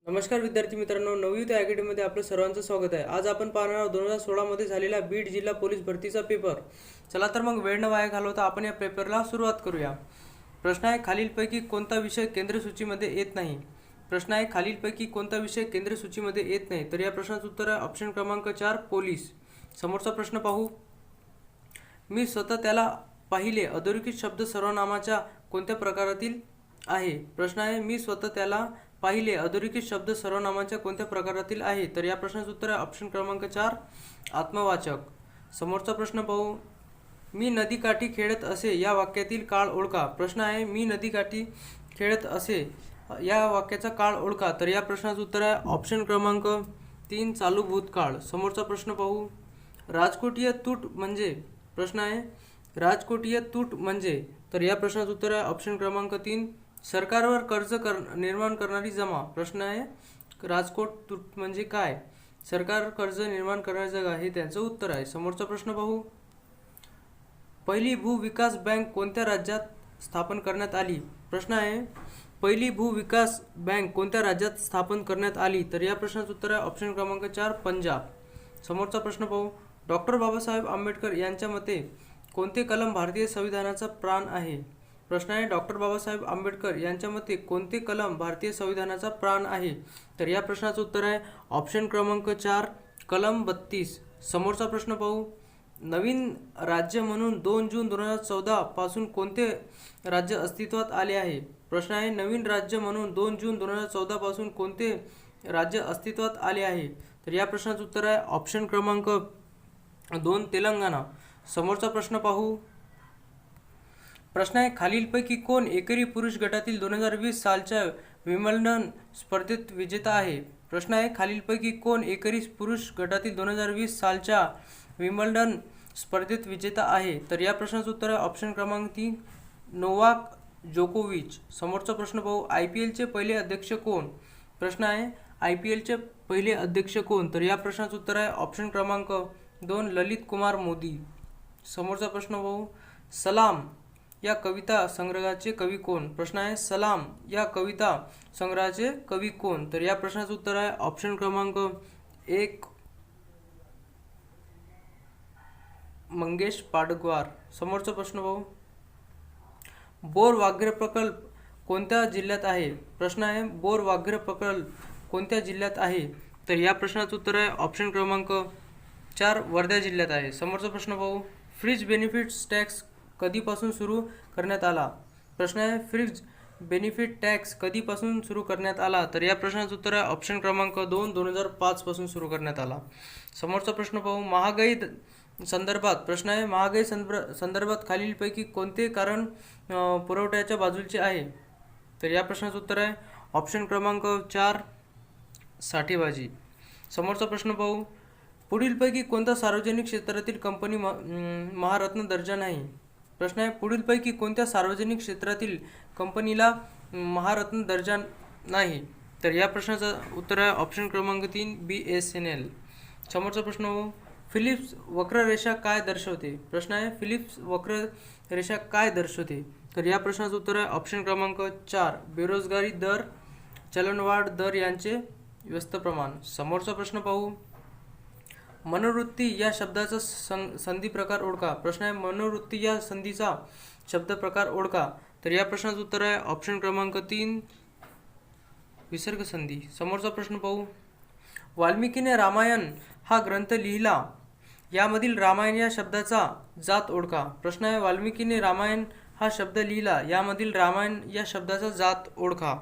नमस्कार विद्यार्थी मित्रांनो, नवयुत अकॅडमीमध्ये आपलं सर्वांचं स्वागत आहे. आज आपण पाहणार आहोत 2016 मध्ये झालेला बीड जिल्हा पोलीस भरतीचा पेपर. चला तर मग वेळ न वाया घालवता आपण या पेपरला सुरुवात करूया. प्रश्न आहे, खालीलपैकी कोणता विषय केंद्र सूचीमध्ये येत नाही? प्रश्न आहे, खालीलपैकी कोणता विषय केंद्र सूचीमध्ये येत नाही? तर या प्रश्नाचं उत्तर आहे ऑप्शन क्रमांक 4 पोलीस. समोरचा प्रश्न पाहू. मी स्वतः त्याला पाहिले अधोरेखित शब्द सर्वनामाच्या कोणत्या प्रकारातील आहे? प्रश्न आहे, मी स्वतः त्याला पाहिले अधोरेखित शब्द सर्वनामाच्या कोणत्या प्रकारातील आहे? तर या प्रश्नाचं उत्तर आहे ऑप्शन क्रमांक 4 आत्मवाचक. समोरचा प्रश्न पाहू. मी नदीकाठी खेळत असे या वाक्यातील काळ ओळखा. प्रश्न आहे, मी नदीकाठी खेळत असे या वाक्याचा काळ ओळखा. तर या प्रश्नाचं उत्तर आहे ऑप्शन क्रमांक 3 चालू भूतकाळ. समोरचा प्रश्न पाहू. राजकोटीय तूट म्हणजे? प्रश्न आहे, राजकोटीय तूट म्हणजे? तर या प्रश्नाचं उत्तर आहे ऑप्शन क्रमांक 3 सरकारवर कर्ज निर्माण करणारी जमा. प्रश्न आहे, राजकोट तूट म्हणजे काय? सरकार कर्ज निर्माण करणारी जागा हे त्यांचं उत्तर आहे. समोरचा प्रश्न पाहू. पहिली भूविकास बँक कोणत्या राज्यात स्थापन करण्यात आली? प्रश्न आहे, पहिली भूविकास बँक कोणत्या राज्यात स्थापन करण्यात आली? तर या प्रश्नाचं उत्तर आहे ऑप्शन क्रमांक 4 पंजाब. समोरचा प्रश्न पाहू. डॉक्टर बाबासाहेब आंबेडकर यांच्या मते कोणते कलम भारतीय संविधानाचा प्राण आहे? प्रश्न आहे, डॉक्टर बाबासाहेब आंबेडकर यांच्या मते कोणते कलम भारतीय संविधानाचा प्राण आहे? तर या प्रश्नाचं उत्तर आहे ऑप्शन क्रमांक 4 कलम 32. समोरचा प्रश्न पाहू. नवीन राज्य म्हणून 2 जून 2014 पासून कोणते राज्य अस्तित्वात आले आहे? प्रश्न आहे, नवीन राज्य म्हणून 2 जून 2014 पासून कोणते राज्य अस्तित्वात आले आहे? तर या प्रश्नाचं उत्तर आहे ऑप्शन क्रमांक 2 तेलंगणा. समोरचा प्रश्न पाहू. प्रश्न आहे, खालीलपैकी कोण एकेरी पुरुष गटातील 2020 सालच्या विम्बल्डन स्पर्धेत विजेता आहे? प्रश्न आहे, खालीलपैकी कोण एकेरी पुरुष गटातील 2020 सालच्या विम्बल्डन स्पर्धेत विजेता आहे? तर या प्रश्नाचं उत्तर आहे ऑप्शन क्रमांक 3 नोवाक जोकोविच. समोरचा प्रश्न पाहू. IPLचे पहिले अध्यक्ष कोण? प्रश्न आहे, IPLचे पहिले अध्यक्ष कोण? तर या प्रश्नाचं उत्तर आहे ऑप्शन क्रमांक 2 ललित कुमार मोदी. समोरचा प्रश्न पाहू. सलाम या कविता संग्रहाचे कवी कोण? प्रश्न आहे, सलाम या कविता संग्रहाचे कवी कोण? तर या प्रश्नाचं उत्तर आहे ऑप्शन क्रमांक 1 मंगेश पाडगवार. समोरचा प्रश्न पाहू. बोर व्याघ्र प्रकल्प कोणत्या जिल्ह्यात आहे? प्रश्न आहे, बोर व्याघ्र प्रकल्प कोणत्या जिल्ह्यात आहे? तर या प्रश्नाचं उत्तर आहे ऑप्शन क्रमांक 4 वर्धा जिल्ह्यात आहे. समोरचा प्रश्न पाहू. फ्रीज बेनिफिट्स टॅक्स कधीपासून सुरू करण्यात आला? प्रश्न आहे, फ्रीज बेनिफिट टॅक्स कधीपासून सुरू करण्यात आला? तर या प्रश्नाचं उत्तर आहे ऑप्शन क्रमांक 2 2005 पासून सुरू करण्यात आला. समोरचा प्रश्न पाहू. महागाई संदर्भात. प्रश्न आहे, महागाई संदर्भात खालीलपैकी कोणते कारण पुरवठ्याच्या बाजूचे आहे? तर या प्रश्नाचं उत्तर आहे ऑप्शन क्रमांक 4 साठेबाजी. समोरचा प्रश्न पाहू. पुढीलपैकी कोणता सार्वजनिक क्षेत्रातील कंपनी महारत्न दर्जा नाही? प्रश्न आहे, पुढीलपैकी कोणत्या सार्वजनिक क्षेत्रातील कंपनीला महारत्न दर्जा नाही? तर या प्रश्नाचं उत्तर आहे ऑप्शन क्रमांक 3 BSNL. समोरचा प्रश्न. फिलिप्स वक्ररेषा काय दर्शवते? प्रश्न आहे, फिलिप्स वक्ररेषा काय दर्शवते? तर या प्रश्नाचं उत्तर आहे ऑप्शन क्रमांक 4 बेरोजगारी दर, चलनवाढ दर यांचे व्यस्त प्रमाण. समोरचा प्रश्न पाहू. मनोवृत्ती या शब्दाचा संधी प्रकार ओळखा. प्रश्न आहे, मनोवृत्ती या संधीचा शब्द प्रकार ओळखा. तर या प्रश्नाचं उत्तर आहे ऑप्शन क्रमांक 3 विसर्ग संधी. समोरचा प्रश्न पाहू. वाल्मिकीने रामायण हा ग्रंथ लिहिला यामधील रामायण या शब्दाचा जात ओळखा. प्रश्न आहे, वाल्मिकीने रामायण हा शब्द लिहिला यामधील रामायण या शब्दाचा जात ओळखा.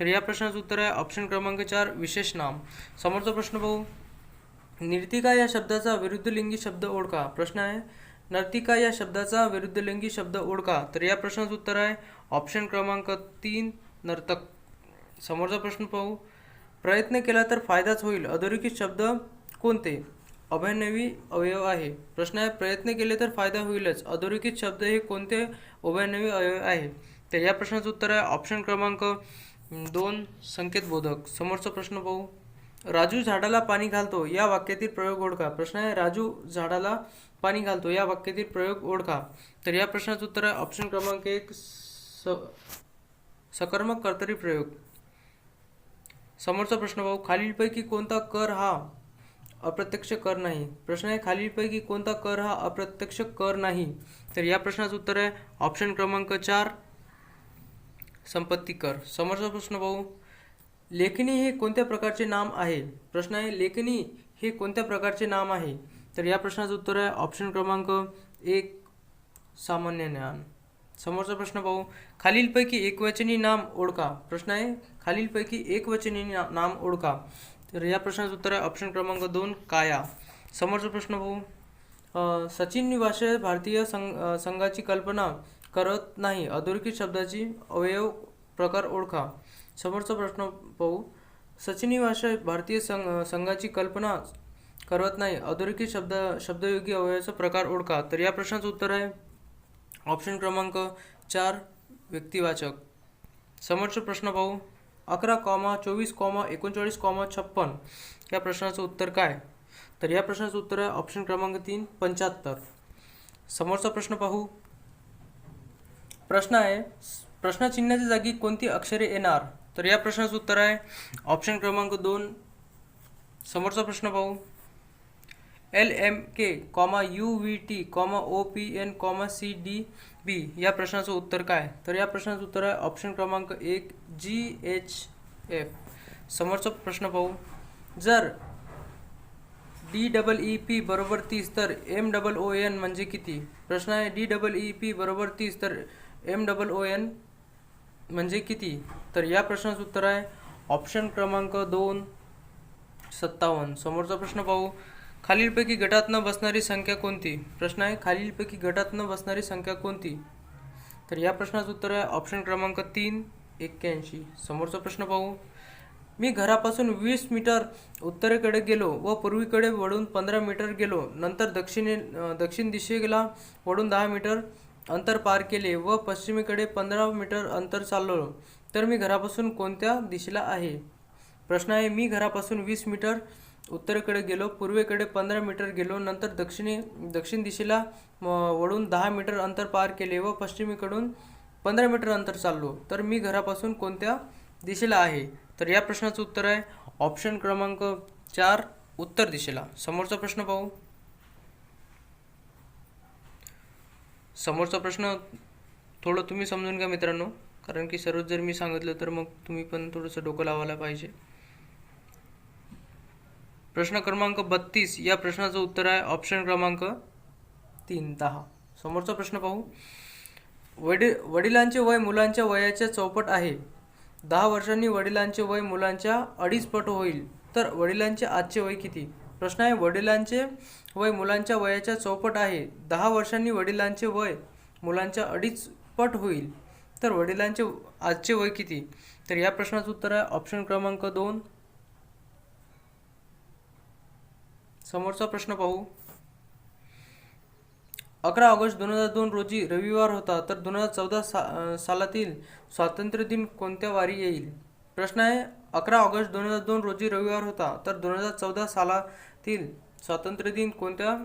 तर या प्रश्नाचं उत्तर आहे ऑप्शन क्रमांक 4 विशेष नाम. समोरचा प्रश्न पाहू. नर्तिका या शब्दाचा विरुद्धलिंगी शब्द ओळखा. प्रश्न आहे, नर्तिका या शब्दाचा विरुद्धलिंगी शब्द ओळखा. तर या प्रश्नाचं उत्तर आहे ऑप्शन क्रमांक 3 नर्तक. समोरचा प्रश्न पाहू. प्रयत्न केला तर फायदाच होईल अधोरेखित शब्द कोणते? उभयनवी अवयव आहे. प्रश्न आहे, प्रयत्न केले तर फायदा होईलच अधोरेखित शब्द हे कोणते उभयनवी अवयव आहे? तर या प्रश्नाचं उत्तर आहे ऑप्शन क्रमांक 2 संकेतबोधक. समोरचा प्रश्न पाहू. राजू झाडाला पाणी घालतो या वाक्यातील प्रयोग ओळखा. प्रश्न आहे, राजू झाडाला पाणी घालतो या वाक्यातील प्रयोग ओळखा. तर या प्रश्नाचं उत्तर आहे ऑप्शन क्रमांक 1 सकर्मक कर्तरी प्रयोग. समोरचा प्रश्न पाहू, खालीलपैकी कोणता कर हा अप्रत्यक्ष कर नाही? प्रश्न आहे, खालीलपैकी कोणता कर हा अप्रत्यक्ष कर नाही? तर या प्रश्नाचं उत्तर आहे ऑप्शन क्रमांक 4, संपत्ती कर. समोरचा प्रश्न पाहू, लेखनी हे कोणत्या प्रकारचे नाम आहे? प्रश्न आहे, लेखनी हे कोणत्या प्रकारचे नाम आहे? तर या प्रश्नाचं उत्तर आहे ऑप्शन क्रमांक 1, सामान्य ज्ञान. समोरचा प्रश्न पाहू, खालीलपैकी एकवचनी नाम ओळखा. प्रश्न आहे, खालीलपैकी एकवचनी नाम ओळखा. तर या प्रश्नाचं उत्तर आहे ऑप्शन क्रमांक 2, काया. समोरचा प्रश्न पाहू, सचिन भाषा भारतीय संघाची कल्पना करत नाही. अधोरेखित शब्दाची अवयव प्रकार ओळखा. समोरचा प्रश्न पाहू, सचिनी भाषा भारतीय संघाची कल्पना करत नाही. अधोरेखित शब्दयोगी अवयवाचा प्रकार ओळखा. तर या प्रश्नाचं उत्तर आहे ऑप्शन क्रमांक 4, व्यक्तिवाचक. समोरचा प्रश्न पाहू, 11,24,39,56 या प्रश्नाचं उत्तर काय? तर या प्रश्नाचं उत्तर आहे ऑप्शन क्रमांक 3, 75. समोरचा प्रश्न पाहू, प्रश्न आहे, प्रश्नचिन्हाच्या जागी कोणती अक्षरे येणार? तर या प्रश्नाचं उत्तर आहे ऑप्शन क्रमांक 2. समोरचा प्रश्न पाहू, LMK, UVT, OPN, CDB या प्रश्नाचं उत्तर काय? तर या प्रश्नाचं उत्तर आहे ऑप्शन क्रमांक 1, GHF. समोरचा प्रश्न पाहू, जर DEEP बरोबर 30 तर MOON म्हणजे किती? प्रश्न आहे, DEEP बरोबर 30 तर MOON म्हणजे किती? तर या प्रश्नाचं उत्तर आहे ऑप्शन क्रमांक 2, 57. समोरचा प्रश्न पाहू, खालीलपैकी गटात न बसणारी संख्या कोणती? प्रश्न आहे, खालीलपैकी गटात न बसणारी संख्या कोणती? तर या प्रश्नाचं उत्तर आहे ऑप्शन क्रमांक 3, 81. समोरचा प्रश्न पाहू, मी घरापासून 20 मीटर उत्तरेकडे गेलो व पूर्वेकडे वळून 15 मीटर गेलो. नंतर दक्षिण दिशेला वळून 10 मीटर अंतर पार केले व पश्चिमेकडे 15 मीटर अंतर चाललो. तर मी घरापासून कोणत्या दिशेला आहे? प्रश्न आहे, मी घरापासून 20 मीटर उत्तरेकडे गेलो, पूर्वेकडे 15 मीटर गेलो, नंतर दक्षिण दिशेला वळून 10 मीटर अंतर पार केले व पश्चिमेकडून 15 मीटर अंतर चाललो. तर मी घरापासून कोणत्या दिशेला आहे? तर या प्रश्नाचं उत्तर आहे ऑप्शन क्रमांक 4, उत्तर दिशेला. समोरचा प्रश्न पाहू, समोरचा प्रश्न थोडं तुम्ही समजून घ्या मित्रांनो, कारण की सर्व जर मी सांगितलं तर मग तुम्ही पण थोडंसं डोकं लावायला पाहिजे. प्रश्न क्रमांक 32 या प्रश्नाचं उत्तर आहे ऑप्शन क्रमांक 3, 10. समोरचा प्रश्न पाहू, वडिलांचे वय मुलांच्या वयाच्या चौपट आहे. 10 वर्षांनी वडिलांचे वय मुलांच्या 2.5 पट होईल. तर वडिलांचे आजचे वय किती? प्रश्न आहे, वडिलांचे वय मुलांच्या वयाच्या चौपट आहे. 10 वर्षांनी वडिलांचे वय मुलांच्या 2.5 पट होईल. तर वडिलांचे आजचे वय किती? तर या प्रश्नाचं उत्तर आहे ऑप्शन क्रमांक 2. समोरचा प्रश्न पाहू, 11 ऑगस्ट 2002 रोजी रविवार होता. तर 2014 सालातील स्वातंत्र्य दिन कोणत्या वारी येईल? प्रश्न आहे, 11 ऑगस्ट 2002 रोजी रविवार होता. तर 2014 सालातील स्वातंत्र्य दिन कोणत्या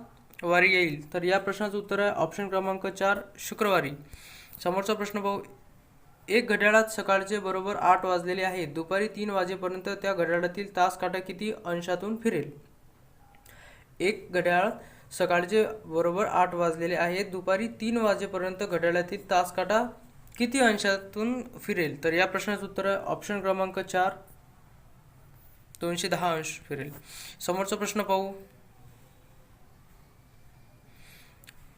वारी येईल? तर या प्रश्नाचं उत्तर आहे ऑप्शन क्रमांक 4, शुक्रवारी. समोरचा प्रश्न पाहू, एक घड्याळात सकाळचे बरोबर 8 वाजलेले आहे. दुपारी 3 वाजेपर्यंत त्या घड्याळातील तास काटा किती अंशातून फिरेल? एक घड्याळ सकाळचे बरोबर 8 वाजलेले आहेत. दुपारी 3 वाजेपर्यंत घड्याळातील तास काटा किती अंशातून फिरेल? तर या प्रश्नाचं उत्तर आहे ऑप्शन क्रमांक 4, 210 अंश फिरेल. समोरचा प्रश्न पाहू,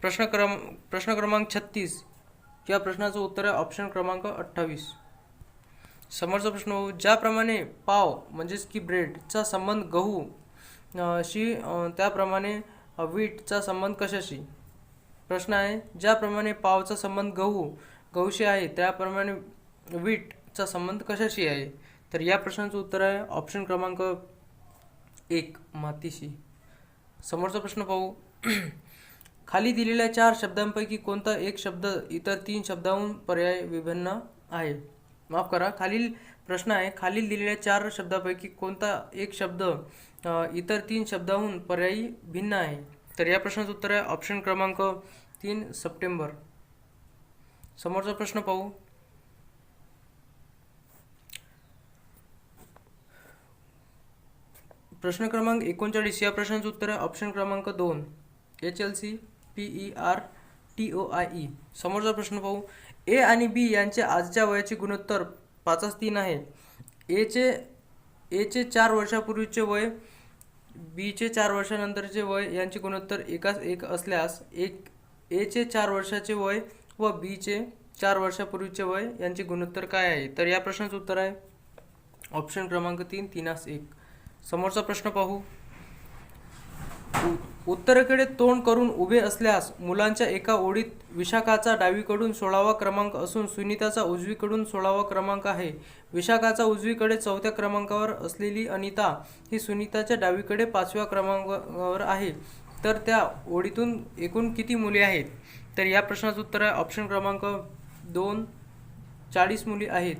प्रश्न क्रमांक 36 या प्रश्नाचं उत्तर आहे ऑप्शन क्रमांक 28. समोरचा प्रश्न पाहू, ज्याप्रमाणे पाव म्हणजेच की ब्रेडचा संबंध गहू शी त्याप्रमाणे वीटचा संबंध कशाशी? प्रश्न आहे, ज्याप्रमाणे पावचा संबंध गहूशी आहे त्याप्रमाणे वीटचा संबंध कशाशी आहे? तर या प्रश्नाचं उत्तर आहे ऑप्शन क्रमांक 1, मातीशी. समोरचा प्रश्न पाहू, खाली दिलेल्या 4 शब्दांपैकी कोणता एक शब्द इतर 3 शब्दांहून पर्याय विभिन्न आहे? माफ करा, खालील प्रश्न आहे, खालील दिलेल्या 4 शब्दांपैकी कोणता एक शब्द इतर 3 शब्दांहून पर्यायी भिन्न आहे? तर या प्रश्नाचं उत्तर आहे ऑप्शन क्रमांक 3, सप्टेंबर. समोरचा प्रश्न पाहू, प्रश्न क्रमांक 39 या प्रश्नाचं उत्तर आहे ऑप्शन क्रमांक 2 HLC PERTOIE. समोरचा प्रश्न पाहू. ए आणि बी यांचे आजच्या वयाचे गुणोत्तर 5:3 आहे. ए चे 4 वर्षापूर्वीचे वय, बी चे 4 वर्षानंतरचे वय यांचे गुणोत्तर 1:1 असल्यास ए चे 4 वर्षाचे वय व बी चे 4 वर्षापूर्वीचे वय यांचे गुणोत्तर काय आहे? तर या प्रश्नाचं उत्तर आहे ऑप्शन क्रमांक 3 3:1. समोरचा प्रश्न पाहू. उत्तरेकडे तोंड करून उभे असल्यास मुलांच्या एका ओळीत विशाखाचा डावीकडून 16वा क्रमांक असून सुनीताचा उजवीकडून 16वा क्रमांक आहे. विशाखाचा उजवीकडे 4थ्या क्रमांकावर असलेली अनिता ही सुनीताच्या डावीकडे 5व्या क्रमांकावर आहे. तर त्या ओळीतून एकूण किती मुले आहेत? तर या प्रश्नाचं उत्तर आहे ऑप्शन क्रमांक 2 40 मुली आहेत.